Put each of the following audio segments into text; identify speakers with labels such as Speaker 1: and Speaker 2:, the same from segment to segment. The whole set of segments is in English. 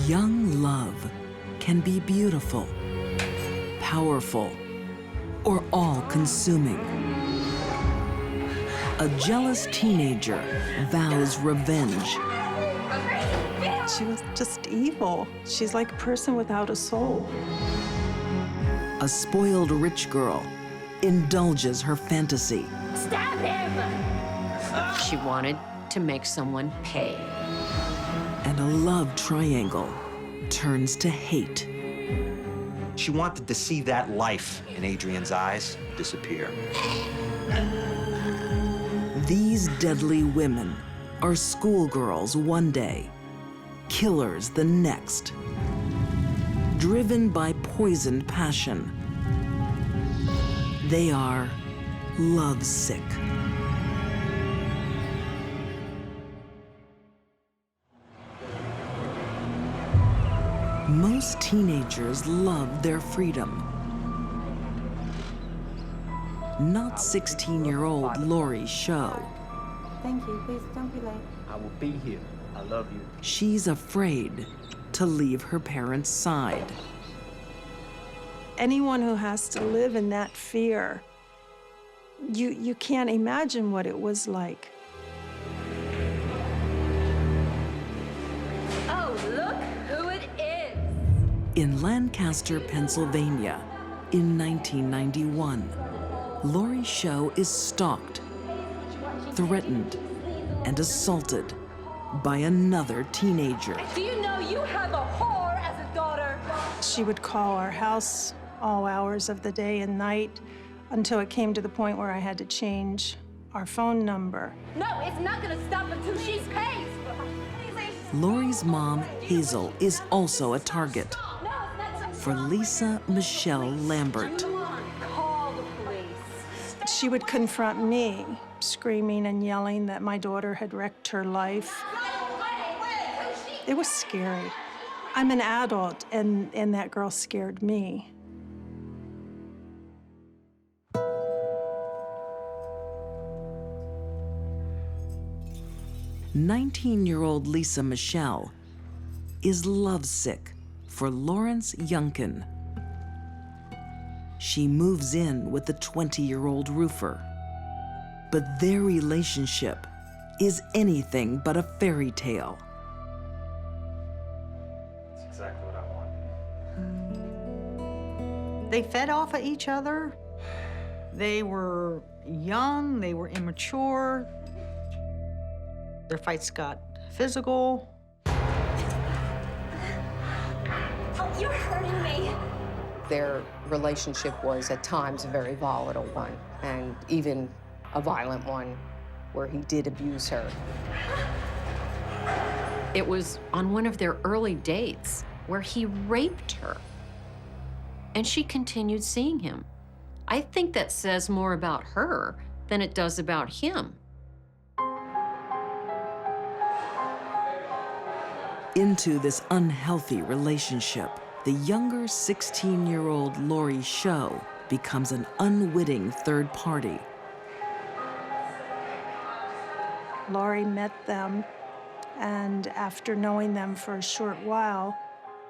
Speaker 1: Young love can be beautiful, powerful, or all-consuming. A jealous teenager vows revenge.
Speaker 2: She was just evil. She's like a person without a soul.
Speaker 1: A spoiled rich girl indulges her fantasy.
Speaker 3: Stab him!
Speaker 4: She wanted to make someone pay.
Speaker 1: And a love triangle turns to hate.
Speaker 5: She wanted to see that life in Adrian's eyes disappear.
Speaker 1: These deadly women are schoolgirls one day, killers the next, driven by poisoned passion. They are lovesick. Most teenagers love their freedom. Not 16-year-old Lorie Show.
Speaker 6: Thank you. Please don't be late.
Speaker 7: I will be here. I love you.
Speaker 1: She's afraid to leave her parents' side.
Speaker 2: Anyone who has to live in that fear, you can't imagine what it was like.
Speaker 3: Oh, look who it is!
Speaker 1: In Lancaster, Pennsylvania, in 1991, Lorie Show is stalked, threatened, and assaulted by another teenager.
Speaker 3: Do you know you have a whore as a daughter?
Speaker 2: She would call our house all hours of the day and night until it came to the point where I had to change our phone number.
Speaker 3: No, it's not gonna stop until she's paid.
Speaker 1: Lorie's mom, Hazel, is also a target for Lisa Michelle Lambert.
Speaker 3: Call the police.
Speaker 2: She would confront me, screaming and yelling that my daughter had wrecked her life. It was scary. I'm an adult, and that girl scared me.
Speaker 1: "19-year-old Lisa Michelle is lovesick for Lawrence Youngkin. She moves in with the 20-year-old roofer, but their relationship is anything but a fairy tale.
Speaker 7: That's exactly what I want.
Speaker 6: They fed off of each other. They were young, they were immature. Their fights got physical.
Speaker 3: Oh, you're hurting me.
Speaker 4: Their relationship was at times a very volatile one, and even a violent one where he did abuse her. It was on one of their early dates where he raped her, and she continued seeing him. I think that says more about her than it does about him.
Speaker 1: Into this unhealthy relationship, the younger 16-year-old Lorie Show becomes an unwitting third party.
Speaker 2: Lorie met them, and after knowing them for a short while,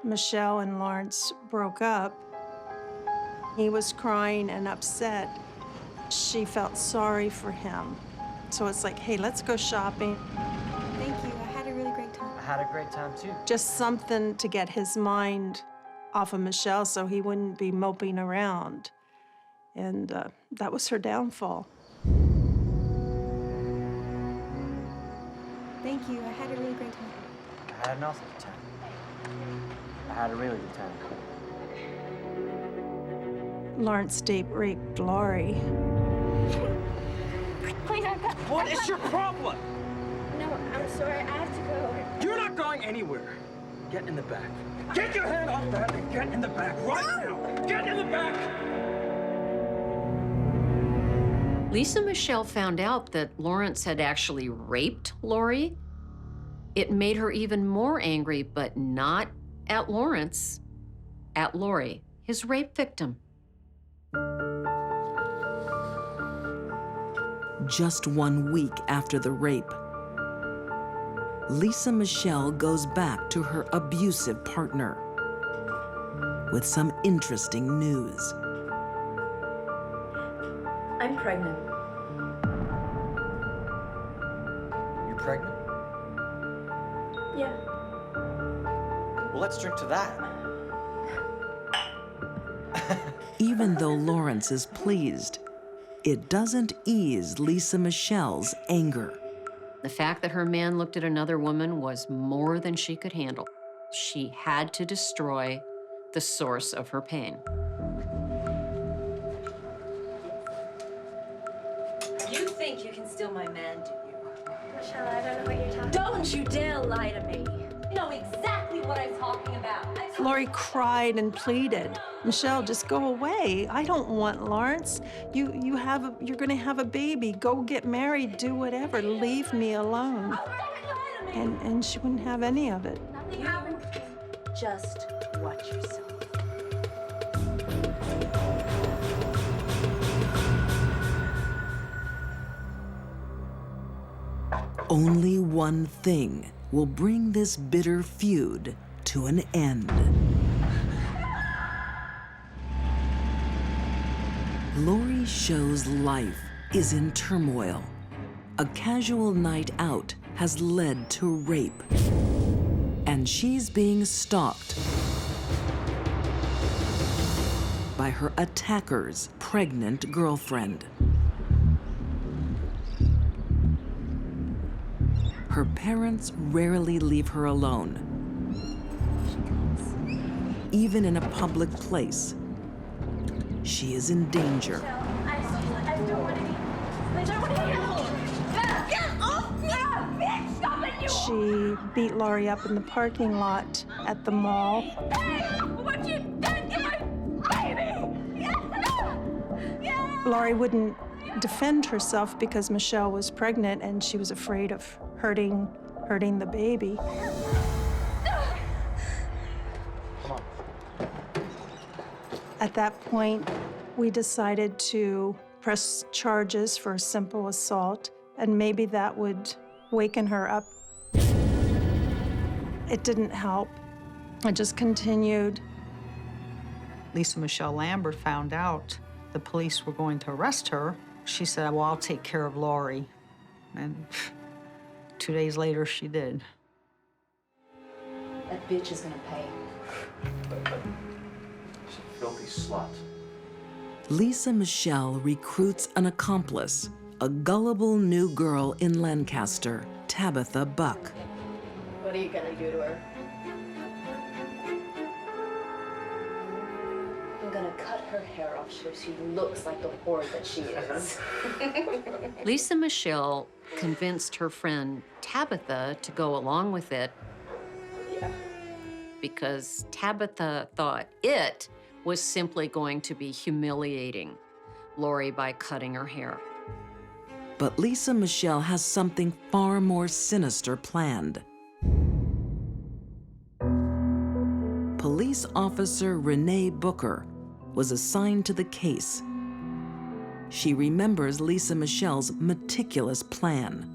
Speaker 2: Michelle and Lawrence broke up. He was crying and upset. She felt sorry for him. So it's like, hey, let's go shopping.
Speaker 6: Thank you. I had a really great time.
Speaker 7: I had a great time too.
Speaker 2: Just something to get his mind off of Michelle so he wouldn't be moping around. And that was her downfall.
Speaker 6: Thank you. I had a really great time.
Speaker 7: I had an awesome time. I had a really good time.
Speaker 2: Lawrence Date raped Lorie.
Speaker 3: Please,
Speaker 7: What is your problem?
Speaker 3: No, I'm sorry. I have to go.
Speaker 7: You're not going anywhere. Get in the back. Get your hand off that and get in the back right now. Get in the back.
Speaker 4: Lisa Michelle found out that Lawrence had actually raped Lorie. It made her even more angry, but not at Lawrence, at Lorie, his rape victim.
Speaker 1: Just 1 week after the rape, Lisa Michelle goes back to her abusive partner with some interesting news.
Speaker 3: I'm pregnant.
Speaker 5: You're pregnant?
Speaker 3: Yeah.
Speaker 5: Well, let's drink to that.
Speaker 1: Even though Lawrence is pleased, it doesn't ease Lisa Michelle's anger.
Speaker 4: The fact that her man looked at another woman was more than she could handle. She had to destroy the source of her pain.
Speaker 3: You think you can steal my man, do you? Michelle, I don't know what you're talking about. Don't you dare lie to me. You know exactly what I'm talking about.
Speaker 2: Lorie cried and pleaded, Michelle, just go away. I don't want Lawrence. You're gonna have a baby. Go get married, do whatever. Leave me alone. And she wouldn't have any of it.
Speaker 3: Nothing happened. Just watch yourself.
Speaker 1: Only one thing will bring this bitter feud to an end. Lorie Show's life is in turmoil. A casual night out has led to rape, and she's being stalked by her attacker's pregnant girlfriend. Her parents rarely leave her alone. Even in a public place, she is in danger.
Speaker 3: I don't want to be. I don't want to be. Get off me! Bitch, stop it, you!
Speaker 2: She beat Lorie up in the parking lot at the mall.
Speaker 3: Hey, what you done to my baby? Yeah.
Speaker 2: Lorie wouldn't defend herself because Michelle was pregnant and she was afraid of hurting the baby.
Speaker 5: Come on.
Speaker 2: At that point, we decided to press charges for a simple assault, and maybe that would waken her up. It didn't help. It just continued.
Speaker 6: Lisa Michelle Lambert found out the police were going to arrest her. She said, well, I'll take care of Lorie. And 2 days later, she did.
Speaker 3: That bitch is gonna pay.
Speaker 5: She's a filthy slut.
Speaker 1: Lisa Michelle recruits an accomplice, a gullible new girl in Lancaster, Tabitha Buck.
Speaker 3: What are you gonna do to her? I'm gonna cut her hair off so she looks like the whore that she is.
Speaker 4: Lisa Michelle convinced her friend Tabitha to go along with it because Tabitha thought it was simply going to be humiliating Lorie by cutting her hair.
Speaker 1: But Lisa Michelle has something far more sinister planned. Police officer Renee Booker was assigned to the case. She remembers Lisa Michelle's meticulous plan.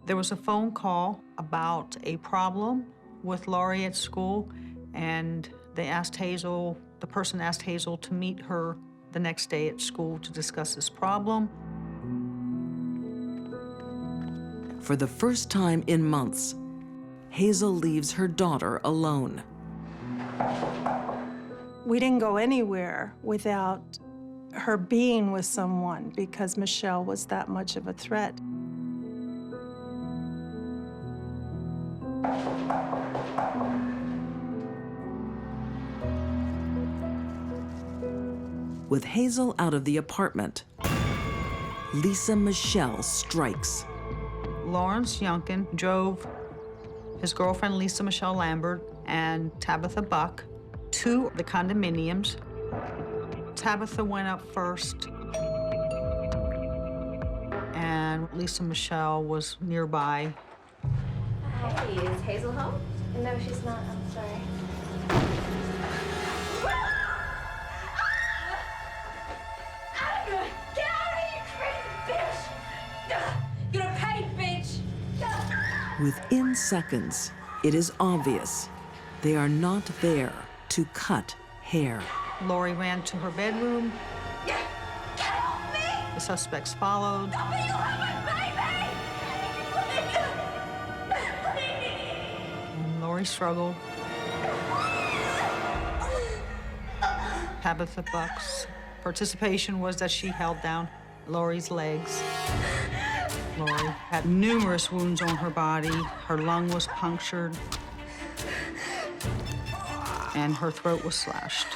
Speaker 6: There was a phone call about a problem with Lorie at school, and they asked Hazel, the person asked Hazel to meet her the next day at school to discuss this problem.
Speaker 1: For the first time in months, Hazel leaves her daughter alone.
Speaker 2: We didn't go anywhere without her being with someone because Michelle was that much of a threat.
Speaker 1: With Hazel out of the apartment, Lisa Michelle strikes.
Speaker 6: Lawrence Youngkin drove his girlfriend Lisa Michelle Lambert and Tabitha Buck to the condominiums. Tabitha went up first, and Lisa Michelle was nearby.
Speaker 3: Hey, is Hazel home? No, she's not. I'm sorry. Get out of here, you crazy bitch! You're gonna pay, bitch!
Speaker 1: Within seconds, it is obvious they are not there to cut hair.
Speaker 6: Lorie ran to her bedroom.
Speaker 3: Help me!
Speaker 6: The suspects followed.
Speaker 3: Tell me you have my baby!
Speaker 6: And Lorie struggled. Tabitha Buck's participation was that she held down Lorie's legs. Lorie had numerous wounds on her body. Her lung was punctured, and her throat was slashed.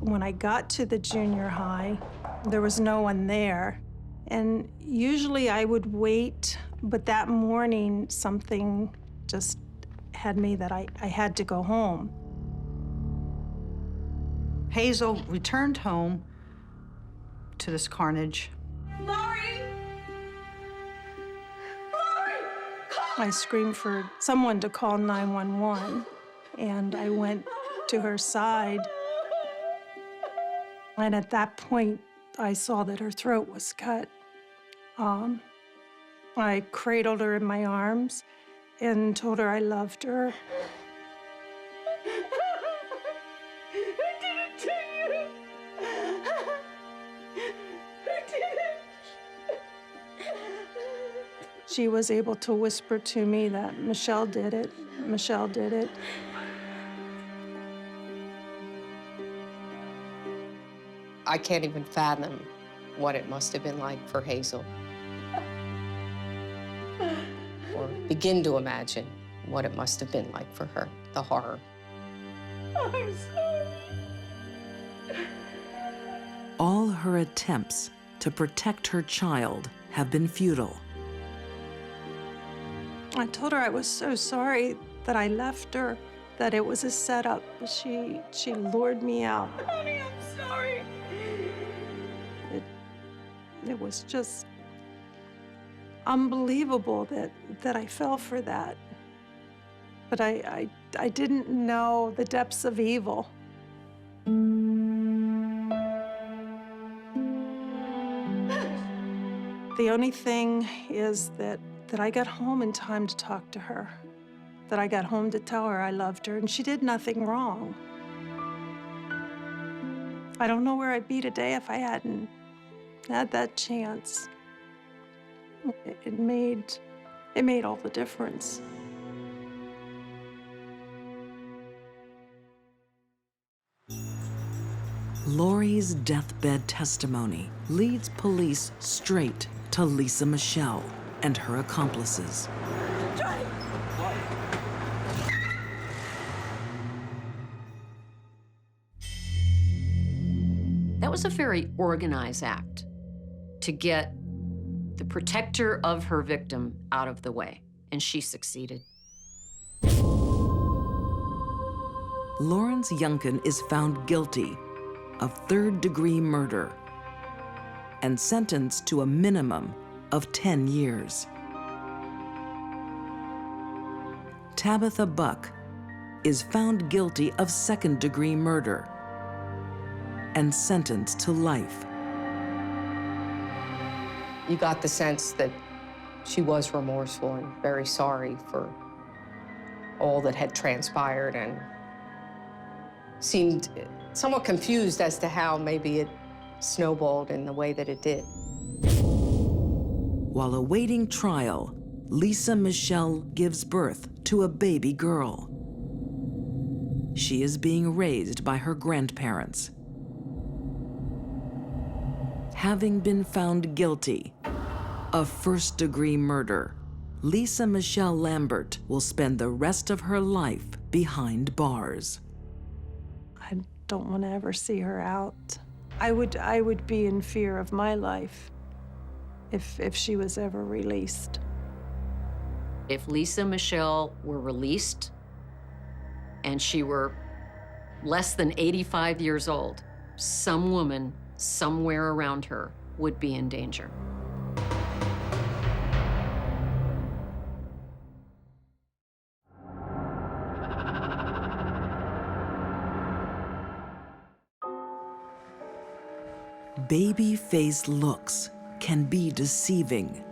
Speaker 2: When I got to the junior high, there was no one there. And usually I would wait, but that morning something just had me that I had to go home.
Speaker 6: Hazel returned home to this carnage.
Speaker 3: Lorie! Lorie!
Speaker 2: I screamed for someone to call 911, and I went to her side. And at that point, I saw that her throat was cut. I cradled her in my arms and told her I loved her.
Speaker 3: I didn't do you! I didn't!
Speaker 2: She was able to whisper to me that Michelle did it. Michelle did it.
Speaker 8: I can't even fathom what it must have been like for Hazel. Or begin to imagine what it must have been like for her, the horror.
Speaker 3: I'm sorry.
Speaker 1: All her attempts to protect her child have been futile.
Speaker 2: I told her I was so sorry that I left her, that it was a setup. She lured me out.
Speaker 3: Honey, I'm sorry.
Speaker 2: It was just unbelievable that I fell for that. But I didn't know the depths of evil. The only thing is that I got home in time to talk to her, that I got home to tell her I loved her, and she did nothing wrong. I don't know where I'd be today if I hadn't had that chance. It made all the difference.
Speaker 1: Lorie's deathbed testimony leads police straight to Lisa Michelle and her accomplices.
Speaker 4: That was a very organized act to get the protector of her victim out of the way, and she succeeded.
Speaker 1: Lawrence Youngkin is found guilty of third-degree murder and sentenced to a minimum of 10 years. Tabitha Buck is found guilty of second-degree murder and sentenced to life.
Speaker 8: You got the sense that she was remorseful and very sorry for all that had transpired and seemed somewhat confused as to how maybe it snowballed in the way that it did.
Speaker 1: While awaiting trial, Lisa Michelle gives birth to a baby girl. She is being raised by her grandparents. Having been found guilty of first-degree murder, Lisa Michelle Lambert will spend the rest of her life behind bars.
Speaker 2: I don't want to ever see her out. I would be in fear of my life if she was ever released.
Speaker 4: If Lisa Michelle were released and she were less than 85 years old, some woman somewhere around her would be in danger.
Speaker 1: Baby face looks can be deceiving.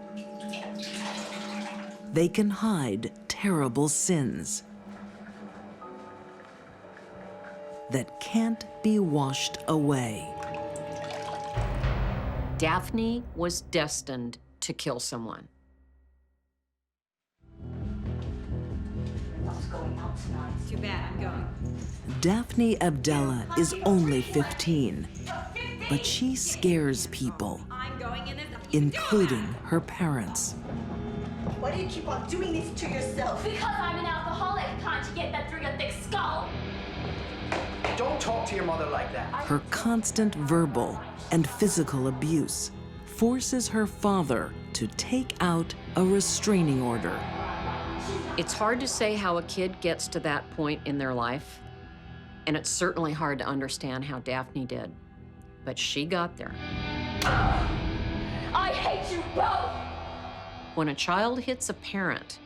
Speaker 1: They can hide terrible sins that can't be washed away.
Speaker 4: Daphne was destined to kill someone.
Speaker 3: Too bad, I'm going.
Speaker 1: Daphne Abdella is only 15, but she scares people,
Speaker 3: I'm going in
Speaker 1: including her parents.
Speaker 9: Why do you keep on doing this to yourself?
Speaker 3: Because I'm an alcoholic. Can't you get that through your thick skull?
Speaker 7: Don't talk to your mother like that.
Speaker 1: Her constant verbal and physical abuse forces her father to take out a restraining order.
Speaker 4: It's hard to say how a kid gets to that point in their life, and it's certainly hard to understand how Daphne did, but she got there.
Speaker 3: I hate you both!
Speaker 4: When a child hits a parent,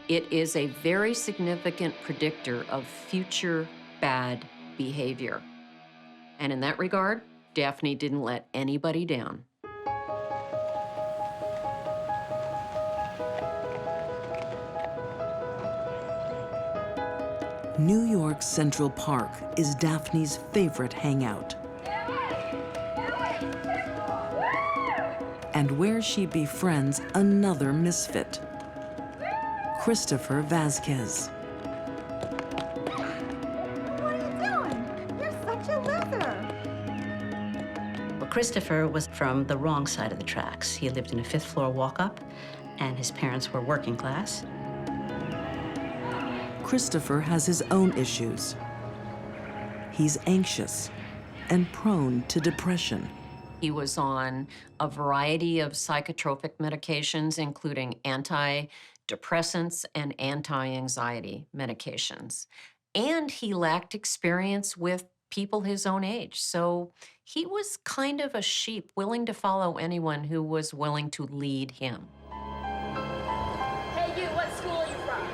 Speaker 4: it is a very significant predictor of future bad behavior. And in that regard, Daphne didn't let anybody down.
Speaker 1: New York's Central Park is Daphne's favorite hangout, and where she befriends another misfit, Christopher Vasquez.
Speaker 9: What are you doing? You're such a loser.
Speaker 10: Well, Christopher was from the wrong side of the tracks. He lived in a fifth-floor walk-up, and his parents were working class.
Speaker 1: Christopher has his own issues. He's anxious and prone to depression.
Speaker 4: He was on a variety of psychotropic medications, including antidepressants and anti-anxiety medications. And he lacked experience with people his own age. So he was kind of a sheep, willing to follow anyone who was willing to lead him.
Speaker 3: Hey, you, what school are you from?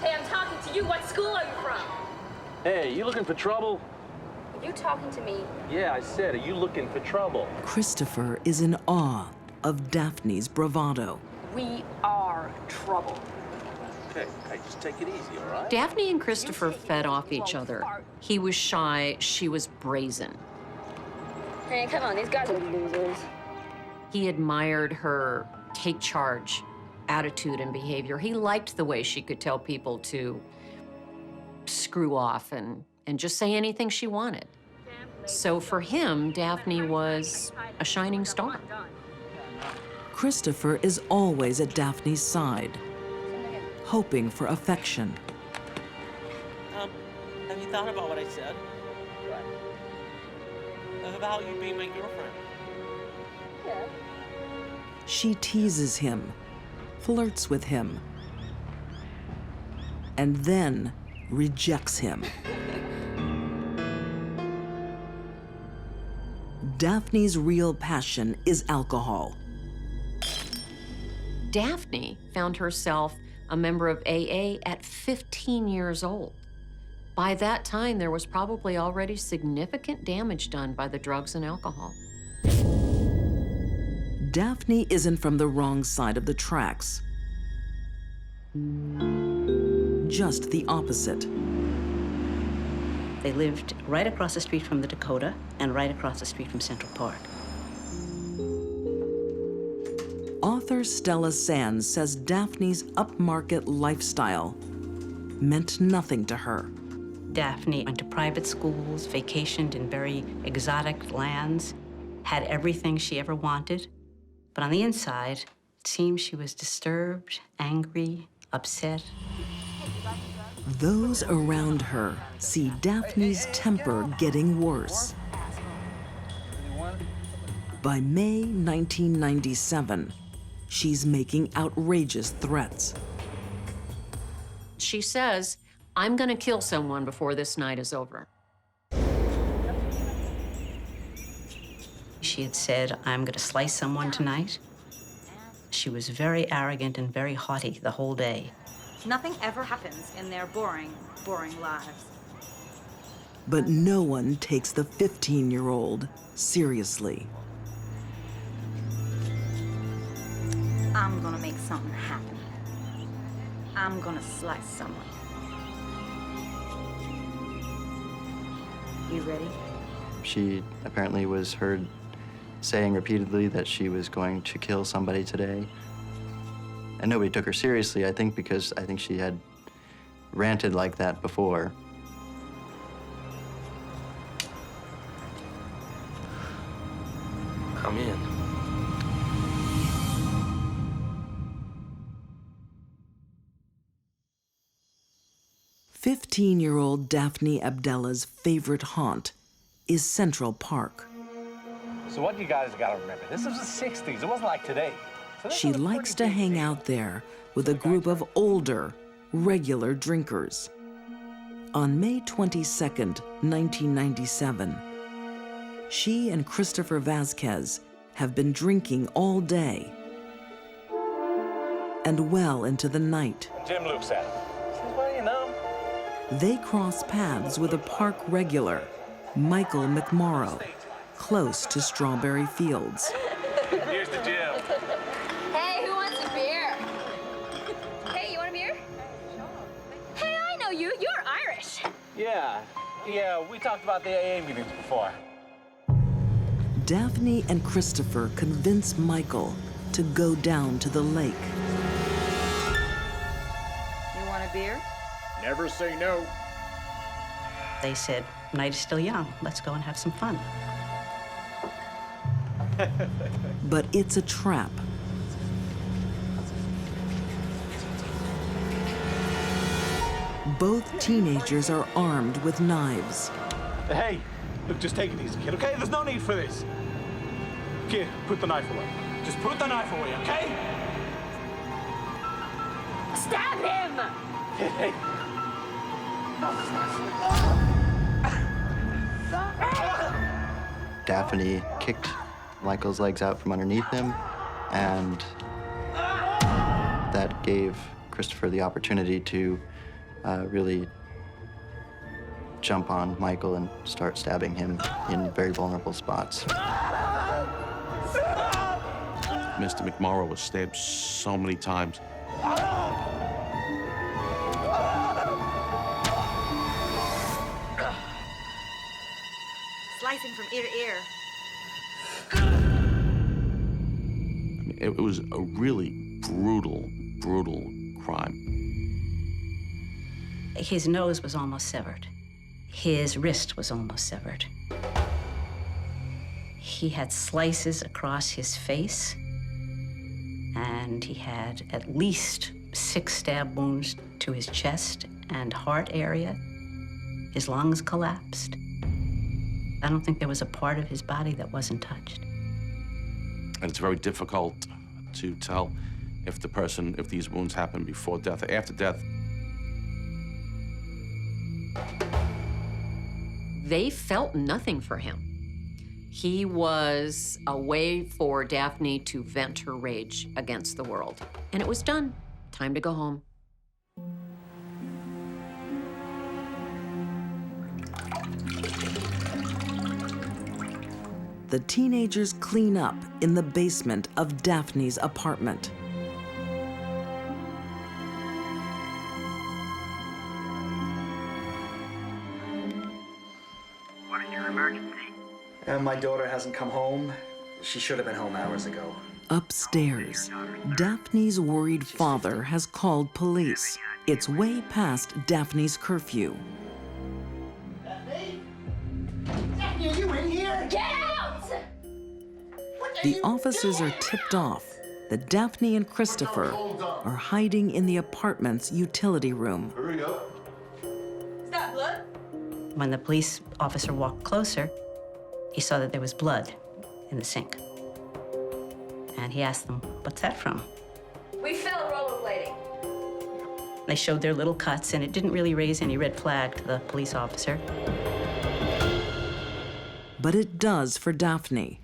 Speaker 3: Hey, I'm talking to you. What school are you from?
Speaker 11: Hey, you looking for trouble?
Speaker 3: Are you talking to me?
Speaker 11: Yeah, I said, are you looking for trouble?
Speaker 1: Christopher is in awe of Daphne's bravado.
Speaker 3: We are trouble.
Speaker 11: Okay, just take it easy, all right?
Speaker 4: Daphne and Christopher fed off each other. He was shy, she was brazen.
Speaker 3: Hey, come on, these guys are losers.
Speaker 4: He admired her take charge attitude and behavior. He liked the way she could tell people to screw off and just say anything she wanted. So for him, Daphne was a shining star.
Speaker 1: Christopher is always at Daphne's side, hoping for affection.
Speaker 12: Have you thought about what I said? About you being my girlfriend.
Speaker 3: Yeah.
Speaker 1: She teases him, flirts with him, and then rejects him. Daphne's real passion is alcohol.
Speaker 4: Daphne found herself a member of AA at 15 years old. By that time, there was probably already significant damage done by the drugs and alcohol.
Speaker 1: Daphne isn't from the wrong side of the tracks. Just the opposite.
Speaker 10: They lived right across the street from the Dakota and right across the street from Central Park.
Speaker 1: Author Stella Sands says Daphne's upmarket lifestyle meant nothing to her.
Speaker 10: Daphne went to private schools, vacationed in very exotic lands, had everything she ever wanted. But on the inside, it seemed she was disturbed, angry, upset.
Speaker 1: Those around her see Daphne's temper getting worse. By May 1997, she's making outrageous threats.
Speaker 4: She says, "I'm gonna kill someone before this night is over."
Speaker 10: She had said, "I'm going to slice someone tonight." She was very arrogant and very haughty the whole day.
Speaker 13: Nothing ever happens in their boring, boring lives.
Speaker 1: But no one takes the 15-year-old seriously.
Speaker 9: I'm gonna make something happen. I'm gonna slice someone. You ready?
Speaker 13: She apparently was heard saying repeatedly that she was going to kill somebody today. And nobody took her seriously, I think, because I think she had ranted like that before.
Speaker 11: I'm in.
Speaker 1: "15-year-old Daphne Abdella's favorite haunt is Central Park.
Speaker 11: So what you guys got to remember, this was the 60s. It wasn't like today. So this
Speaker 1: She
Speaker 11: was a
Speaker 1: likes to
Speaker 11: pretty big
Speaker 1: hang
Speaker 11: deal.
Speaker 1: out there with a group of older, regular drinkers. On May 22nd, 1997, she and Christopher Vasquez have been drinking all day and well into the night.
Speaker 11: Jim looks at him. He says, well, you know.
Speaker 1: They cross paths with a park regular, Michael McMorrow, close to Strawberry Fields.
Speaker 11: Here's the Jim.
Speaker 3: Hey, who wants a beer? Hey, you want a beer? Hey, I know you. You're Irish.
Speaker 11: Yeah, we talked about the AA meetings before.
Speaker 1: Daphne and Christopher convince Michael to go down to the lake.
Speaker 9: You want a beer?
Speaker 14: Never say no.
Speaker 10: They said, night is still young. Let's go and have some fun.
Speaker 1: But it's a trap. Both teenagers are armed with knives.
Speaker 7: Hey, look, just take it easy, kid, okay? There's no need for this. Kid, put the knife away. Just put the knife away, okay?
Speaker 3: Stab him!
Speaker 11: Hey.
Speaker 13: Daphne kicked Michael's legs out from underneath him, and that gave Christopher the opportunity to really jump on Michael and start stabbing him in very vulnerable spots.
Speaker 14: Mr. McMorrow was stabbed so many times.
Speaker 9: Slicing from ear to ear.
Speaker 14: It was a really brutal crime.
Speaker 10: His nose was almost severed. His wrist was almost severed. He had slices across his face, and he had at least 6 stab wounds to his chest and heart area. His lungs collapsed. I don't think there was a part of his body that wasn't touched.
Speaker 14: And it's very difficult to tell if these wounds happened before death or after death.
Speaker 4: They felt nothing for him. He was a way for Daphne to vent her rage against the world. And it was done. Time to go home.
Speaker 1: The teenagers clean up in the basement of Daphne's apartment.
Speaker 15: What is your emergency?
Speaker 16: My daughter hasn't come home. She should have been home hours ago.
Speaker 1: Upstairs, Daphne's worried father has called police. It's way past Daphne's curfew.
Speaker 15: Daphne? Daphne, are you in here?
Speaker 3: Get out!
Speaker 1: The officers are tipped off that Daphne and Christopher are hiding in the apartment's utility room.
Speaker 15: Hurry up.
Speaker 3: Is that blood?
Speaker 10: When the police officer walked closer, he saw that there was blood in the sink. And he asked them, "What's that from?"
Speaker 3: We fell rollerblading.
Speaker 10: They showed their little cuts, and it didn't really raise any red flag to the police officer.
Speaker 1: But it does for Daphne.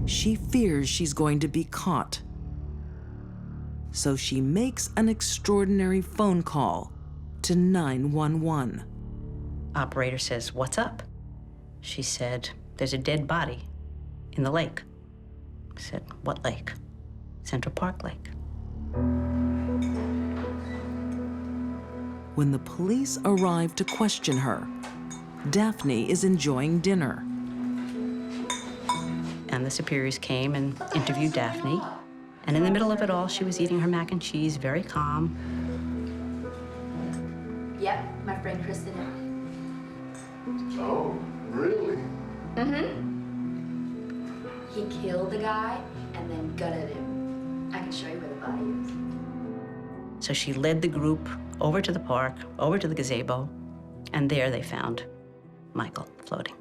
Speaker 1: She fears she's going to be caught. So she makes an extraordinary phone call to 911.
Speaker 10: Operator says, "What's up?" She said, "There's a dead body in the lake." I said, "What lake?" "Central Park Lake."
Speaker 1: When the police arrive to question her, Daphne is enjoying dinner.
Speaker 10: And the superiors came and interviewed Daphne. And in the middle of it all, she was eating her mac and cheese, very calm.
Speaker 3: Yep, my friend Kristen.
Speaker 17: Oh, really?
Speaker 3: Mm-hmm. He killed the guy and then gutted him. I can show you where the body is.
Speaker 10: So she led the group over to the park, over to the gazebo, and there they found Michael floating.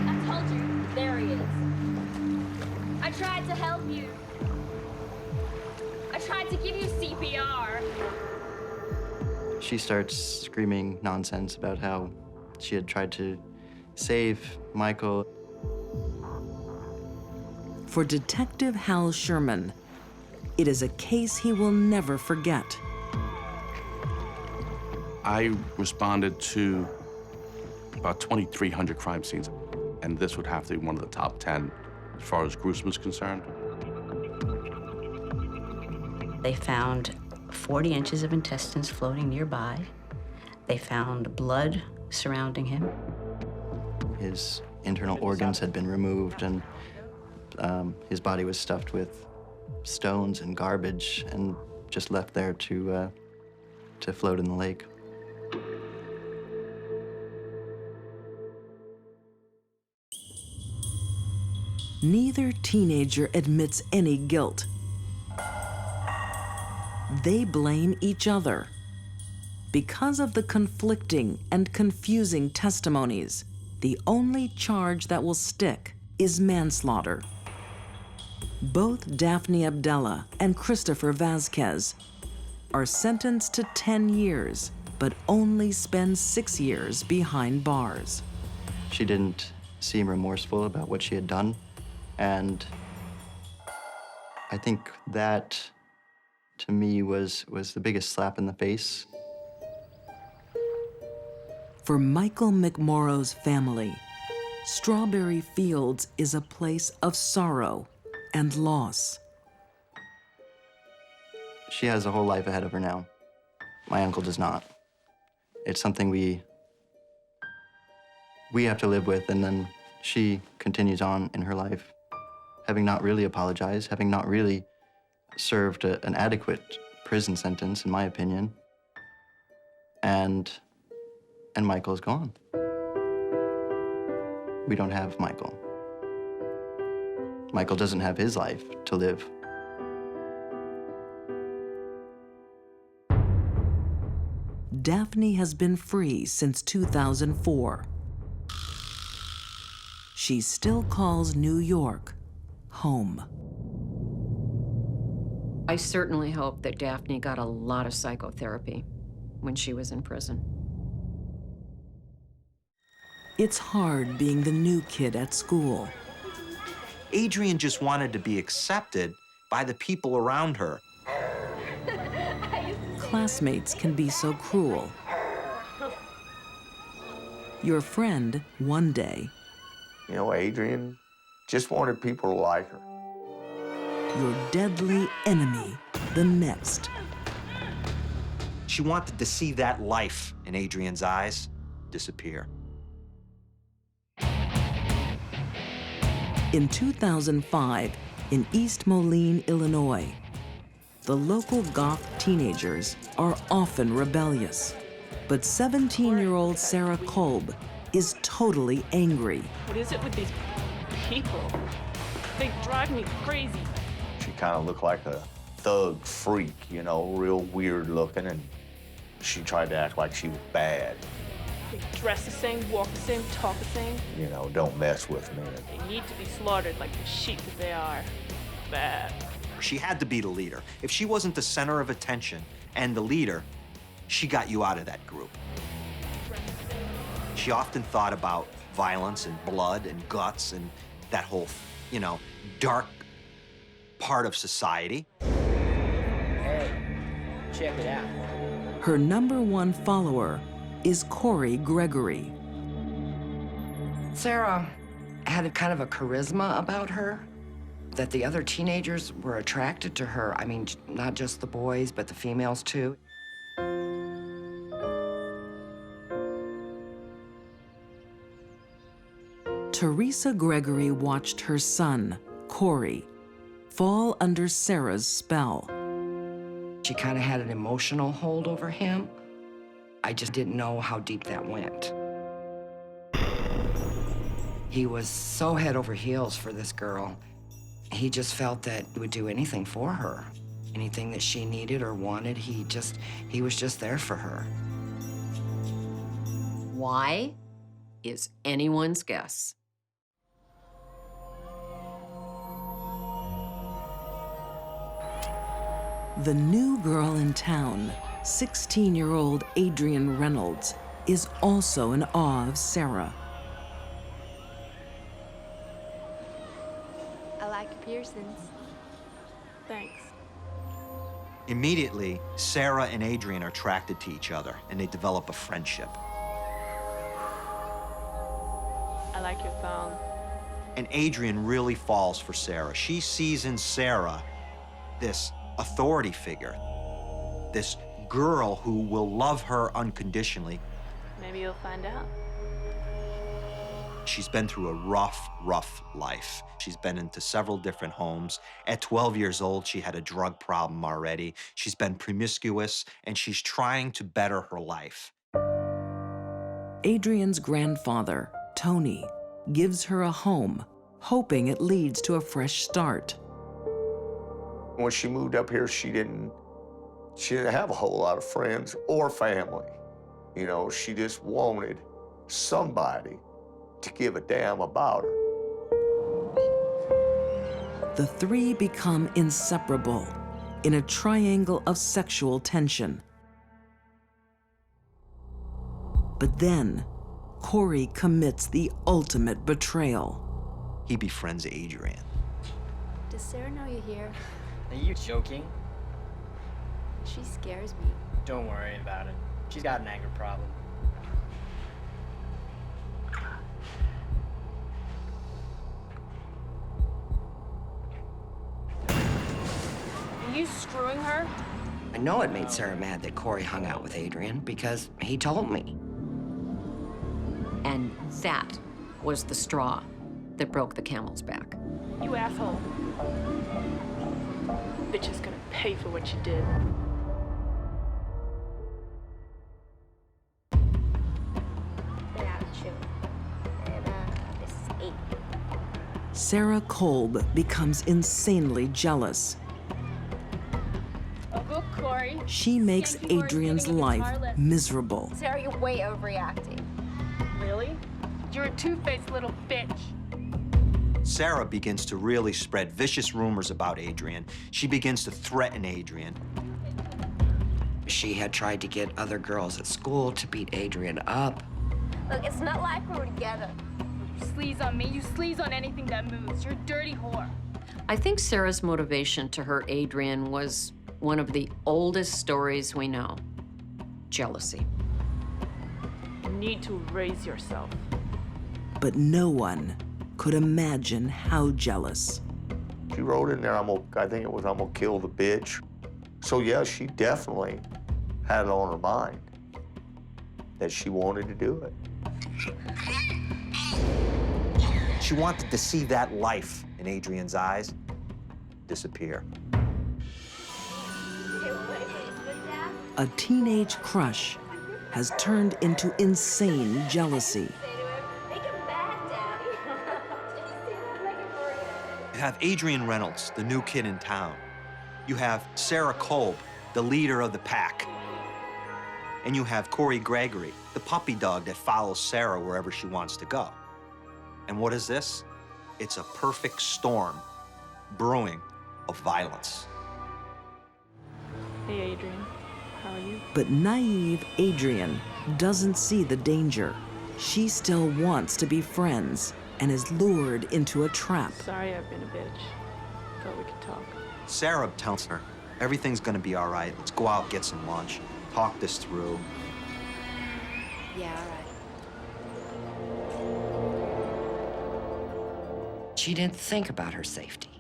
Speaker 3: I told you, there he is. I tried to help you. I tried to give you CPR.
Speaker 13: She starts screaming nonsense about how she had tried to save Michael.
Speaker 1: For Detective Hal Sherman, it is a case he will never forget.
Speaker 14: I responded to about 2,300 crime scenes, and this would have to be one of the top 10 as far as gruesome is concerned.
Speaker 10: They found 40 inches of intestines floating nearby. They found blood surrounding him.
Speaker 13: His internal organs had been removed, and his body was stuffed with stones and garbage and just left there to float in the lake.
Speaker 1: Neither teenager admits any guilt. They blame each other. Because of the conflicting and confusing testimonies, the only charge that will stick is manslaughter. Both Daphne Abdella and Christopher Vasquez are sentenced to 10 years, but only spend 6 years behind bars.
Speaker 13: She didn't seem remorseful about what she had done, and I think that, to me, was the biggest slap in the face.
Speaker 1: For Michael McMorrow's family, Strawberry Fields is a place of sorrow and loss.
Speaker 13: She has a whole life ahead of her now. My uncle does not. It's something we have to live with, and then she continues on in her life, having not really apologized, having not really served an adequate prison sentence, in my opinion. And Michael's gone. We don't have Michael. Michael doesn't have his life to live.
Speaker 1: Daphne has been free since 2004. She still calls New York home.
Speaker 4: I certainly hope that Daphne got a lot of psychotherapy when she was in prison.
Speaker 1: It's hard being the new kid at school.
Speaker 5: Adrian just wanted to be accepted by the people around her.
Speaker 1: Classmates can be so cruel. Your friend, one day.
Speaker 18: You know, Adrian just wanted people to like her.
Speaker 1: Your deadly enemy, the next.
Speaker 5: She wanted to see that life in Adrian's eyes disappear.
Speaker 1: In 2005, in East Moline, Illinois, the local goth teenagers are often rebellious. But 17-year-old Sarah Kolb is totally angry.
Speaker 19: What is it with these people? They drive me crazy.
Speaker 18: She kind of looked like a thug freak, you know, real weird looking, and she tried to act like she was bad.
Speaker 19: They dress the same, walk the same, talk the same.
Speaker 18: You know, don't mess with me.
Speaker 19: They need to be slaughtered like the sheep that they are. Bad.
Speaker 5: She had to be the leader. If she wasn't the center of attention and the leader, she got you out of that group. She often thought about violence and blood and guts and that whole, you know, dark part of society.
Speaker 20: Hey,
Speaker 17: Check it out.
Speaker 1: Her #1 follower is Corey Gregory.
Speaker 20: Sarah had a kind of a charisma about her that the other teenagers were attracted to her. I mean, not just the boys, but the females too.
Speaker 1: Teresa Gregory watched her son, Corey, fall under Sarah's spell.
Speaker 20: She kind of had an emotional hold over him. I just didn't know how deep that went. He was so head over heels for this girl. He just felt that he would do anything for her. Anything that she needed or wanted, he was just there for her.
Speaker 4: Why is anyone's guess.
Speaker 1: The new girl in town, 16-year-old Adrienne Reynolds, is also in awe of Sarah.
Speaker 21: I like your piercings.
Speaker 19: Thanks.
Speaker 5: Immediately, Sarah and Adrienne are attracted to each other, and they develop a friendship.
Speaker 19: I like your thong.
Speaker 5: And Adrienne really falls for Sarah. She sees in Sarah this authority figure, this girl who will love her unconditionally.
Speaker 19: Maybe you'll find out.
Speaker 5: She's been through a rough, rough life. She's been into several different homes. At 12 years old, she had a drug problem already. She's been promiscuous, and she's trying to better her life.
Speaker 1: Adrienne's grandfather, Tony, gives her a home, hoping it leads to a fresh start.
Speaker 18: When she moved up here, she didn't have a whole lot of friends or family. You know, she just wanted somebody to give a damn about her.
Speaker 1: The three become inseparable in a triangle of sexual tension. But then, Corey commits the ultimate betrayal.
Speaker 5: He befriends Adrienne.
Speaker 21: Does Sarah know you're here?
Speaker 17: Are you joking?
Speaker 21: She scares me.
Speaker 17: Don't worry about it. She's got an anger problem.
Speaker 19: Are you screwing her?
Speaker 20: I know it made Sarah mad that Corey hung out with Adrienne because he told me.
Speaker 4: And that was the straw that broke the camel's back.
Speaker 19: You asshole. Bitch is gonna pay for what you did.
Speaker 21: This is 8.
Speaker 1: Sarah Kolb becomes insanely jealous.
Speaker 19: Uncle Corey.
Speaker 1: She makes Adrienne's life miserable.
Speaker 21: Sarah, you're way overreacting.
Speaker 19: Really? You're a two-faced little bitch.
Speaker 5: Sarah begins to really spread vicious rumors about Adrienne. She begins to threaten Adrienne.
Speaker 20: She had tried to get other girls at school to beat Adrienne up.
Speaker 21: Look, it's not like we were together.
Speaker 19: You sleaze on me, you sleaze on anything that moves. You're a dirty whore.
Speaker 4: I think Sarah's motivation to hurt Adrienne was one of the oldest stories we know: jealousy.
Speaker 19: You need to raise yourself.
Speaker 1: But no one could imagine how jealous.
Speaker 18: She wrote in there, I think it was, I'm gonna kill the bitch. So yeah, she definitely had it on her mind that she wanted to do it.
Speaker 5: She wanted to see that life in Adrienne's eyes disappear.
Speaker 1: A teenage crush has turned into insane jealousy.
Speaker 5: You have Adrienne Reynolds, the new kid in town. You have Sarah Kolb, the leader of the pack. And you have Corey Gregory, the puppy dog that follows Sarah wherever she wants to go. And what is this? It's a perfect storm brewing of violence.
Speaker 19: Hey, Adrienne. How are you?
Speaker 1: But naive Adrienne doesn't see the danger. She still wants to be friends and is lured into a trap.
Speaker 19: Sorry I've been a bitch. Thought we could talk.
Speaker 5: Sarah tells her, Everything's gonna be all right. Let's go out, get some lunch, talk this through.
Speaker 21: Yeah, all right.
Speaker 20: She didn't think about her safety.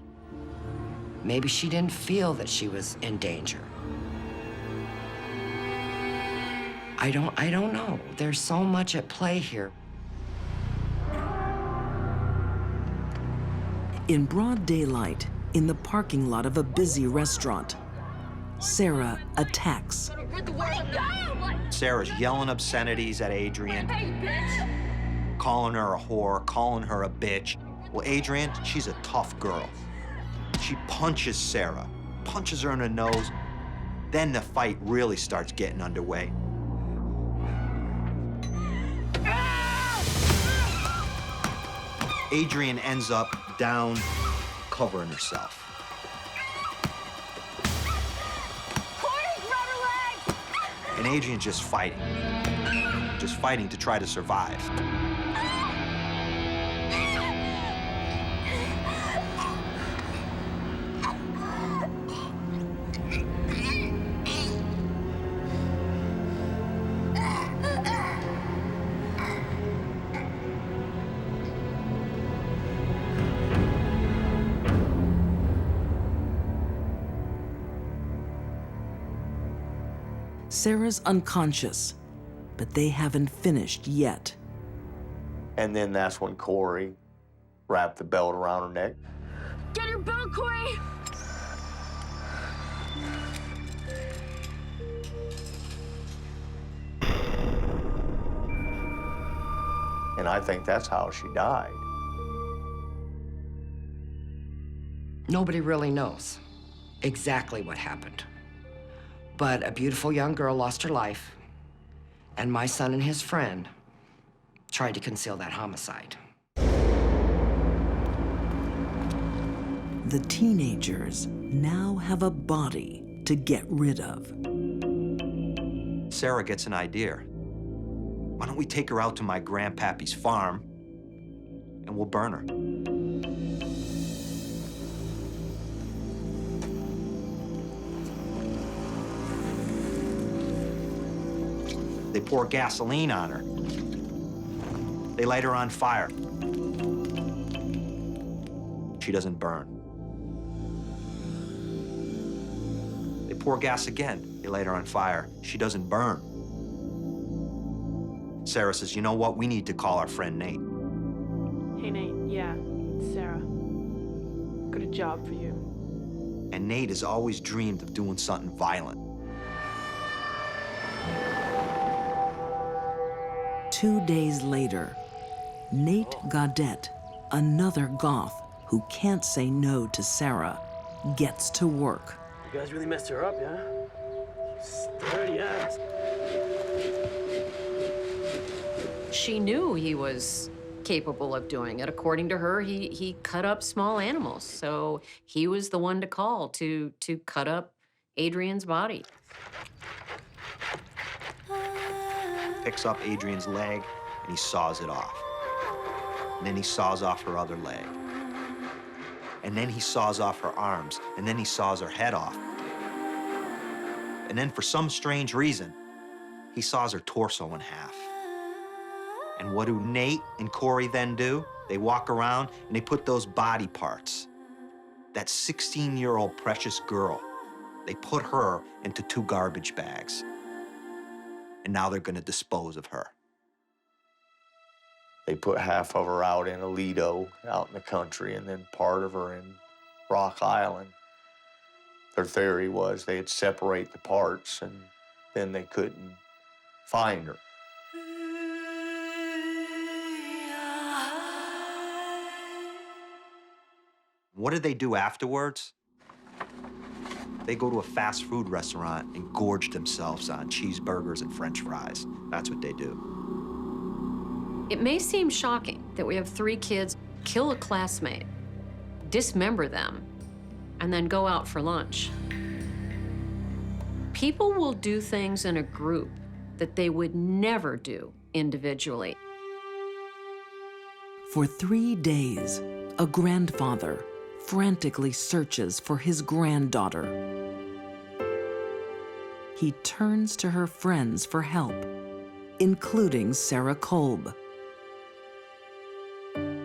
Speaker 20: Maybe she didn't feel that she was in danger. I don't know. There's so much at play here.
Speaker 1: In broad daylight, in the parking lot of a busy restaurant, Sarah attacks.
Speaker 5: Sarah's yelling obscenities at Adrian, calling her a whore, calling her a bitch. Well, Adrian, she's a tough girl. She punches Sarah, punches her in the nose. Then the fight really starts getting underway. Adrian ends up down, covering herself. And Adrian's just fighting to try to survive.
Speaker 1: Sarah's unconscious, but they haven't finished yet.
Speaker 18: And then that's when Corey wrapped the belt around her neck.
Speaker 21: Get your belt, Corey!
Speaker 18: And I think that's how she died.
Speaker 20: Nobody really knows exactly what happened. But a beautiful young girl lost her life, and my son and his friend tried to conceal that homicide.
Speaker 1: The teenagers now have a body to get rid of.
Speaker 5: Sarah gets an idea. Why don't we take her out to my grandpappy's farm and we'll burn her? They pour gasoline on her. They light her on fire. She doesn't burn. They pour gas again. They light her on fire. She doesn't burn. Sarah says, you know what? We need to call our friend Nate.
Speaker 19: Hey, Nate. Yeah, it's Sarah. Got a job for you.
Speaker 5: And Nate has always dreamed of doing something violent.
Speaker 1: 2 days later, Nate Gaudette, another goth who can't say no to Sarah, gets to work.
Speaker 6: You guys really messed her up, yeah? Sturdy ass.
Speaker 4: She knew he was capable of doing it. According to her, he cut up small animals, so he was the one to call to cut up Adrian's body.
Speaker 5: Picks up Adrian's leg and he saws it off. And then he saws off her other leg. And then he saws off her arms. And then he saws her head off. And then for some strange reason, he saws her torso in half. And what do Nate and Corey then do? They walk around and they put those body parts, that 16-year-old precious girl, they put her into 2 garbage bags. And now they're gonna dispose of her.
Speaker 18: They put half of her out in Aledo, out in the country, and then part of her in Rock Island. Their theory was they'd separate the parts and then they couldn't find her.
Speaker 5: What did they do afterwards? They go to a fast food restaurant and gorge themselves on cheeseburgers and French fries. That's what they do.
Speaker 4: It may seem shocking that we have 3 kids kill a classmate, dismember them, and then go out for lunch. People will do things in a group that they would never do individually.
Speaker 1: For 3 days, a grandfather frantically searches for his granddaughter. he turns to her friends for help, including Sarah Kolb.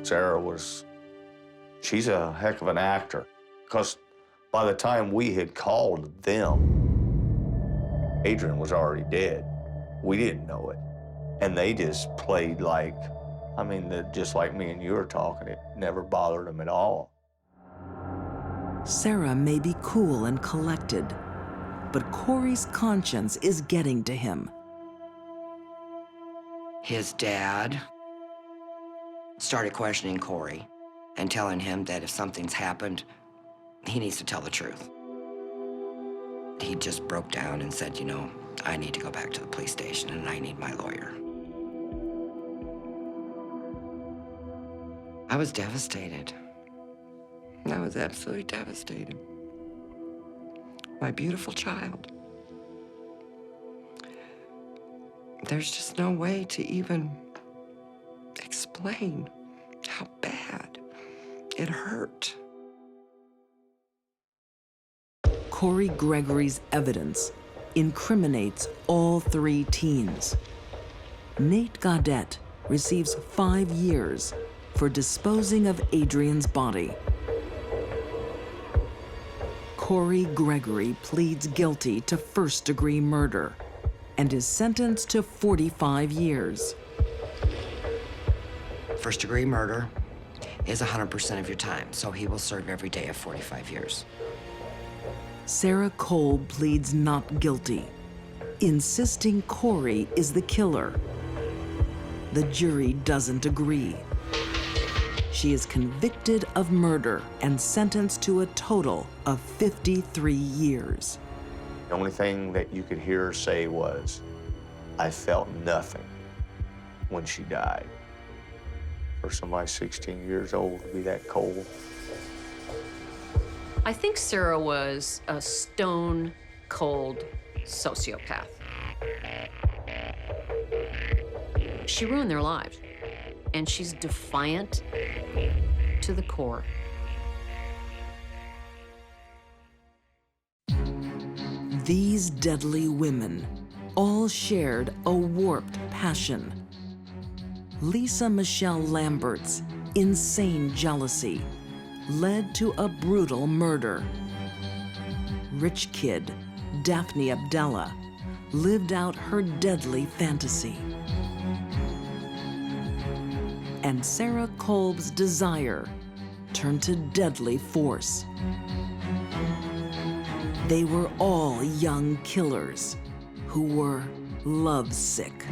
Speaker 18: Sarah she's a heck of an actor, because by the time we had called them, Adrian was already dead. We didn't know it. And they just played like, just like me and you are talking. It never bothered them at all.
Speaker 1: Sarah may be cool and collected, but Corey's conscience is getting to him.
Speaker 20: His dad started questioning Corey and telling him that if something's happened, he needs to tell the truth. He just broke down and said, you know, I need to go back to the police station and I need my lawyer. I was devastated. I was absolutely devastated. My beautiful child. There's just no way to even explain how bad it hurt.
Speaker 1: Corey Gregory's evidence incriminates all three teens. Nate Gaudette receives 5 years for disposing of Adrian's body. Corey Gregory pleads guilty to first-degree murder and is sentenced to 45 years.
Speaker 20: First-degree murder is 100% of your time, so he will serve every day of 45 years.
Speaker 1: Sarah Kolb pleads not guilty, insisting Corey is the killer. The jury doesn't agree. She is convicted of murder and sentenced to a total of 53 years.
Speaker 18: The only thing that you could hear her say was, I felt nothing when she died. For somebody 16 years old to be that cold.
Speaker 4: I think Sarah was a stone-cold sociopath. She ruined their lives, and she's defiant to the core.
Speaker 1: These deadly women all shared a warped passion. Lisa Michelle Lambert's insane jealousy led to a brutal murder. Rich kid Daphne Abdallah lived out her deadly fantasy. And Sarah Kolb's desire turned to deadly force. They were all young killers who were lovesick.